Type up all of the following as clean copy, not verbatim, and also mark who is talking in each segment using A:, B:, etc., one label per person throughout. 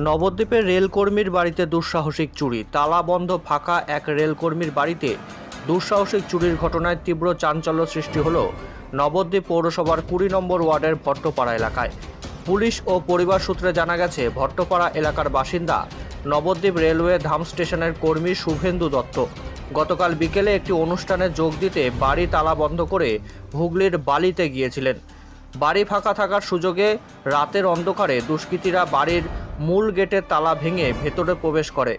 A: নবদ্বীপের রেলকর্মীর বাড়িতে দুঃসাহসিক চুরি। তালাবন্ধ ফাঁকা এক রেলকর্মীর বাড়িতে দুঃসাহসিক চুরির ঘটনায় তীব্র চাঞ্চল্য সৃষ্টি হল নবদ্বীপ পৌরসভার 20 নম্বর ওয়ার্ডের ভট্টপাড়া এলাকায়। পুলিশ ও পরিবার সূত্রে জানা গেছে, ভট্টপাড়া এলাকার বাসিন্দা নবদ্বীপ রেলওয়ে ধাম স্টেশনের কর্মী শুভেন্দু দত্ত গতকাল বিকেলে একটি অনুষ্ঠানে যোগ দিতে বাড়ি তালা বন্ধ করে হুগলির বালিতে গিয়েছিলেন। বাড়ি ফাঁকা থাকার সুযোগে রাতের অন্ধকারে দুষ্কৃতীরা বাড়ির মূল গেটের তালা ভেঙে ভেতরে প্রবেশ করে।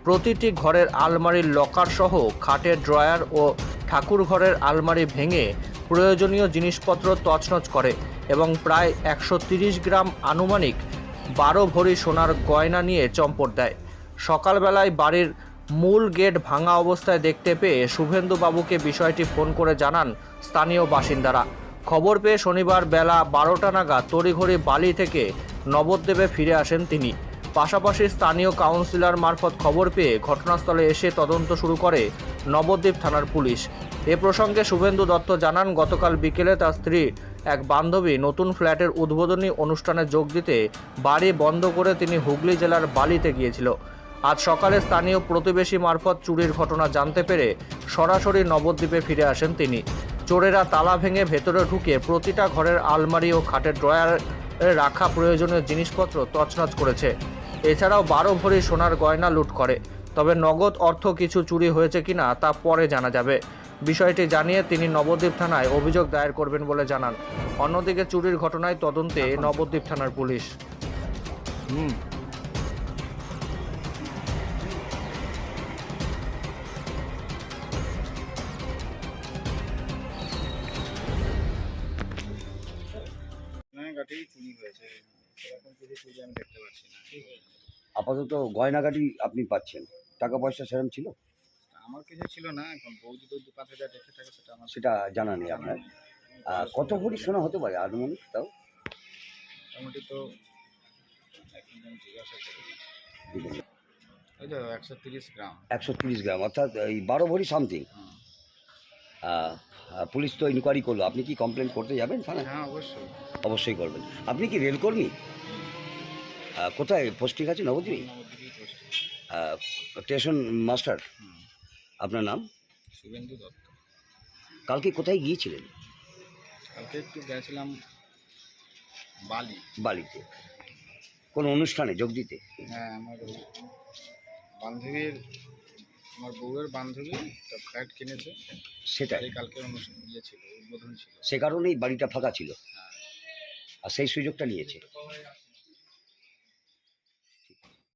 A: প্রতিটি ঘরের আলমারির লকার সহ খাটের ড্রয়ার ও ঠাকুর ঘরের আলমারি ভেঙে প্রয়োজনীয় জিনিসপত্র তছনছ করে এবং প্রায় 130 গ্রাম আনুমানিক 12 ভরি সোনার গয়না নিয়ে চম্পট দেয়। সকালবেলায় বাড়ির মূল গেট ভাঙা অবস্থায় দেখতে পেয়ে শুভেন্দু বাবুকে বিষয়টি ফোন করে জানান স্থানীয় বাসিন্দারা। খবর পেয়ে শনিবার বেলা 12টা নাগাদ তড়িঘড়ি বালি থেকে নবদ্বীপে ফিরে আসেন তিনি। পাশাপাশি স্থানীয় কাউন্সিলর মারফত খবর পেয়ে ঘটনাস্থলে এসে তদন্ত শুরু করে নবদ্বীপ থানার পুলিশ। এ প্রসঙ্গে শুভেন্দু দত্ত জানান, গতকাল বিকেলে তার স্ত্রী এক বান্ধবী নতুন ফ্ল্যাটের উদ্বোধনী অনুষ্ঠানে যোগ দিতে বাড়ি বন্ধ করে তিনি হুগলি জেলার বালিতে গিয়েছিল। আজ সকালে স্থানীয় প্রতিবেশী মারফত চুরির ঘটনা জানতে পেরে সরাসরি নবদ্বীপে ফিরে আসেন তিনি। চোরেরা তালা ভেঙে ভেতরে ঢুকে প্রতিটা ঘরের আলমারি ও খাটের ড্রয়ারে রাখা প্রয়োজনীয় জিনিসপত্র তছনছ করেছে। এছাড়াও 12 ভরি সোনার গয়না লুট করে। তবে নগদ অর্থ কিছু চুরি হয়েছে কিনা তা পরে জানা যাবে। বিষয়টি জানিয়ে তিনি নবদ্বীপ থানায় অভিযোগ দায়ের করবেন বলে জানান। অন্যদিকে চুরির ঘটনায় তদন্তে নবদ্বীপ থানার পুলিশ।
B: গয়নাগাটি চুরি হয়েছে, সেরকম কিছু চুরি আমি দেখতে পাচ্ছি না।
C: আপাতত গয়নাগাটি আপনি পাচ্ছেন, টাকা পয়সা সেরকম ছিল?
B: আমার কিছু ছিল না, এখন বৌদি তো 2-5 হাজার রেখে থাকে, সেটা আমার
C: সেটা জানা নেই আপনার। কত ভরি সোনা হতে পারে আনুমানিক? তাও
B: মোটামুটি তো এখন আমি জিজ্ঞাসা করি,
C: দিবেন।
B: ওই তো 130 গ্রাম।
C: 130 গ্রাম, অর্থাৎ এই 12 ভরি সামথিং। পুলিশ তো ইনকোয়ারি করলো, আপনি কি কমপ্লেন করতে যাবেন থানায়?
B: হ্যাঁ, অবশ্যই।
C: অবশ্যই করবেন। আপনি কি রেলকর্মী? কোথায় পোস্টিং আছে? নবদ্বীপে
B: নবদ্বীপেই পোস্ট।
C: Station master. আপনার নাম?
B: শুভেন্দু দত্ত।
C: কালকে কোথায় গিয়েছিলেন?
B: কালকে একটু গেছিলাম বালি।
C: বালিতে কোনো অনুষ্ঠানে যোগ দিতে?
B: হ্যাঁ, আমার বান্ধবীর, আমার বউয়ের বান্ধবী একটা ফ্ল্যাট কিনেছে,
C: সেটাই,
B: এই কালকে অনুষ্ঠান ছিল, উদ্বোধন ছিল।
C: সে কারণেই বাড়িটা ফাঁকা ছিল
B: হ্যাঁ।
C: আর সেই সুযোগটা নিয়েছে।